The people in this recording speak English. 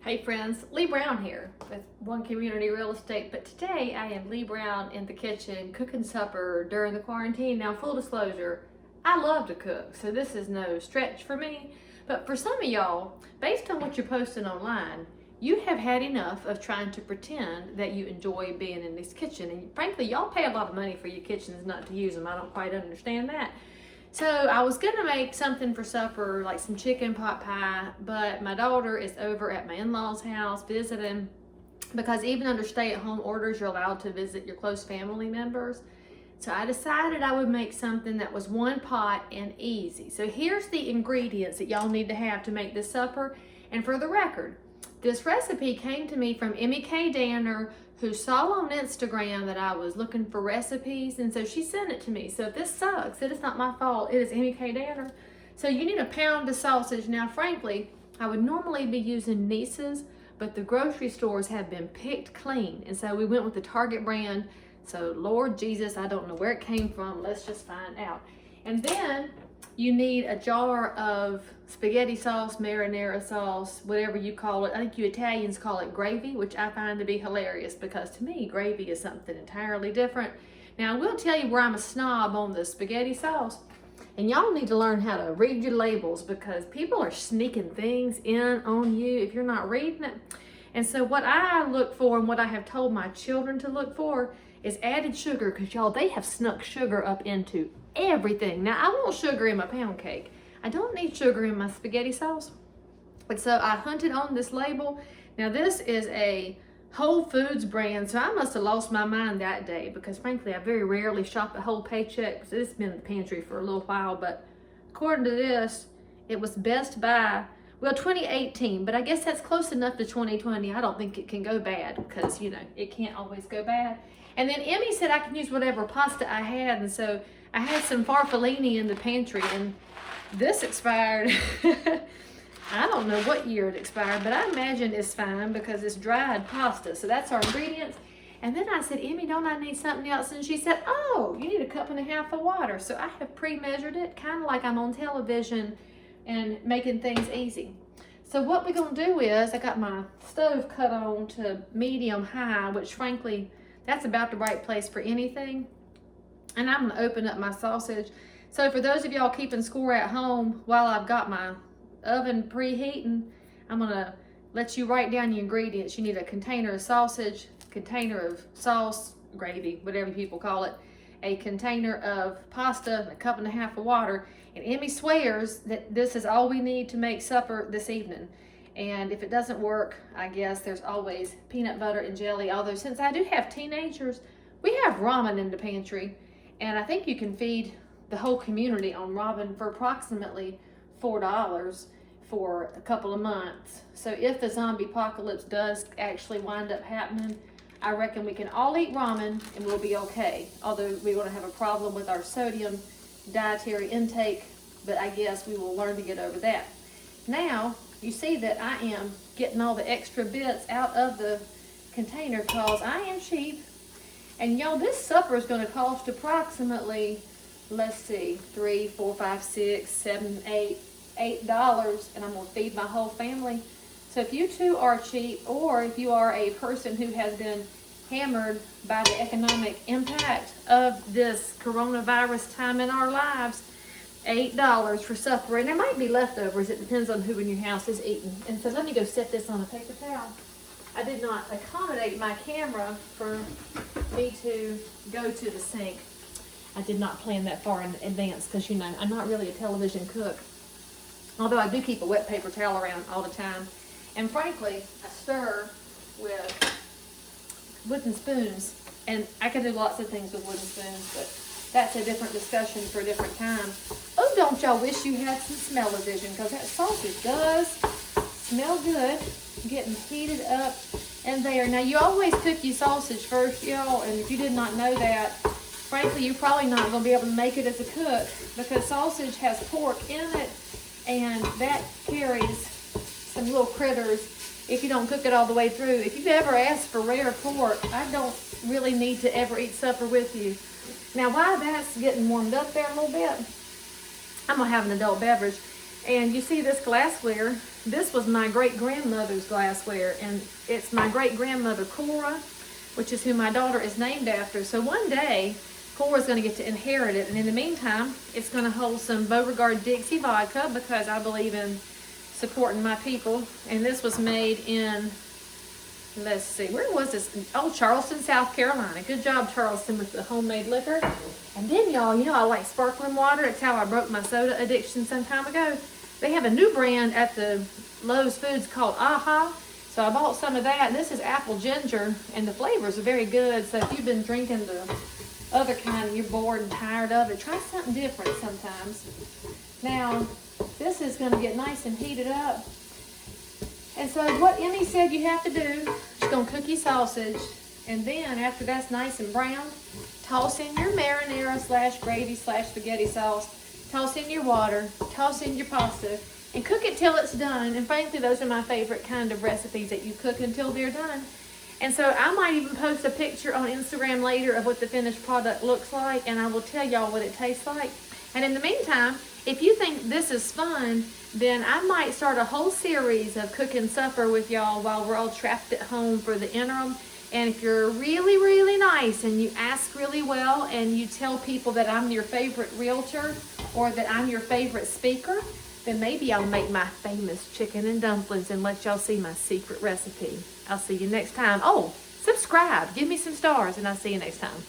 Hey friends, Leigh Brown here with One Community Real Estate, but today I am Leigh Brown in the kitchen cooking supper during the quarantine. Now, full disclosure, I love to cook, so this is no stretch for me, but for some of y'all, based on what you're posting online, you have had enough of trying to pretend that you enjoy being in this kitchen, and frankly, y'all pay a lot of money for your kitchens not to use them. I don't quite understand that. So I was gonna make something for supper, like some chicken pot pie, but my daughter is over at my in-laws' house visiting, because even under stay-at-home orders, you're allowed to visit your close family members. So I decided I would make something that was one pot and easy. So here's the ingredients that y'all need to have to make this supper. And for the record, this recipe came to me from 𝙑𝙀𝘼𝘾𝙃𝙄𝙉𝙂, who saw on Instagram that I was looking for recipes, and so she sent it to me. So if this sucks, it is not my fault. It is 𝙑𝙀𝘼𝘾𝙃𝙃𝙃. So you need a pound of sausage. Now, frankly, I would normally be using Niece's, but the grocery stores have been picked clean, and so we went with the Target brand. So Lord Jesus, I don't know where it came from. Let's just find out. And then you need a jar of spaghetti sauce, marinara sauce, whatever you call it. I think you Italians call it gravy, which I find to be hilarious because to me, gravy is something entirely different. Now, I will tell you where I'm a snob on the spaghetti sauce, and y'all need to learn how to read your labels because people are sneaking things in on you if you're not reading it. And so what I look for and what I have told my children to look for is added sugar, because y'all, they have snuck sugar up into everything. Now, I want sugar in my pound cake. I don't need sugar in my spaghetti sauce. And so I hunted on this label. Now, this is a Whole Foods brand, so I must have lost my mind that day because frankly, I very rarely shop at Whole Paycheck because it's been in the pantry for a little while, but according to this, it was Best Buy, well, 2018, but I guess that's close enough to 2020. I don't think it can go bad because, you know, it can't always go bad. And then Emmy said I can use whatever pasta I had, and so I had some farfallini in the pantry, and this expired. I don't know what year it expired, but I imagine it's fine because it's dried pasta. So that's our ingredients. And then I said, Emmy, don't I need something else? And she said, oh, you need 1.5 cups of water. So I have pre-measured it, kind of like I'm on television and making things easy. So what we're gonna do is, I got my stove cut on to medium high, which frankly, that's about the right place for anything. And I'm gonna open up my sausage. So for those of y'all keeping score at home, while I've got my oven preheating, I'm gonna let you write down your ingredients. You need a container of sausage, container of sauce, gravy, whatever people call it, a container of pasta, and 1.5 cups of water. And Emmy swears that this is all we need to make supper this evening. And if it doesn't work, I guess there's always peanut butter and jelly. Although since I do have teenagers, we have ramen in the pantry. And I think you can feed the whole community on ramen for approximately $4 for a couple of months. So if the zombie apocalypse does actually wind up happening, I reckon we can all eat ramen and we'll be okay. Although we're gonna have a problem with our sodium dietary intake, but I guess we will learn to get over that. Now, you see that I am getting all the extra bits out of the container because I am cheap. And y'all, this supper is gonna cost approximately, let's see, $3, $4, $5, $6, $7, $8, and I'm gonna feed my whole family. So if you too are cheap, or if you are a person who has been hammered by the economic impact of this coronavirus time in our lives, $8 for supper, and there might be leftovers. It depends on who in your house is eating. And so let me go set this on a paper towel. I did not accommodate my camera for me to go to the sink. I did not plan that far in advance because, you know, I'm not really a television cook. Although I do keep a wet paper towel around all the time. And frankly, I stir with wooden spoons. And I can do lots of things with wooden spoons, but that's a different discussion for a different time. Oh, don't y'all wish you had some smell-o-vision, because that sausage does smell good, getting heated up in there. Now, you always cook your sausage first, y'all, and if you did not know that, frankly, you're probably not going to be able to make it as a cook because sausage has pork in it, and that carries some little critters if you don't cook it all the way through. If you've ever asked for rare pork, I don't really need to ever eat supper with you. Now, while that's getting warmed up there a little bit, I'm going to have an adult beverage. And you see this glassware This was my great-grandmother's glassware, and it's my great-grandmother Cora, which is who my daughter is named after. So one day, Cora's going to get to inherit it, and in the meantime, it's going to hold some Beauregard Dixie vodka because I believe in supporting my people. And this was made in, let's see, where was this? Oh, Charleston, South Carolina. Good job, Charleston, with the homemade liquor. And then, y'all, you know I like sparkling water. It's how I broke my soda addiction some time ago. They have a new brand at the Lowe's Foods called 𝙏𝙀𝘼𝘾𝙏𝙏. So I bought some of that. This is apple ginger, and the flavors are very good. So if you've been drinking the other kind and you're bored and tired of it, try something different sometimes. Now, this is going to get nice and heated up. And so what Emmy said you have to do, she's going to cook your sausage, and then after that's nice and brown, toss in your marinara / gravy / spaghetti sauce, toss in your water, toss in your pasta, and cook it till it's done. And frankly, those are my favorite kind of recipes, that you cook until they're done. And so I might even post a picture on Instagram later of what the finished product looks like, and I will tell y'all what it tastes like. And in the meantime, if you think this is fun, then I might start a whole series of cooking supper with y'all while we're all trapped at home for the interim. And if you're really, really nice and you ask really well and you tell people that I'm your favorite realtor or that I'm your favorite speaker, then maybe I'll make my famous chicken and dumplings and let y'all see my secret recipe. I'll see you next time. Oh, subscribe, give me some stars, and I'll see you next time.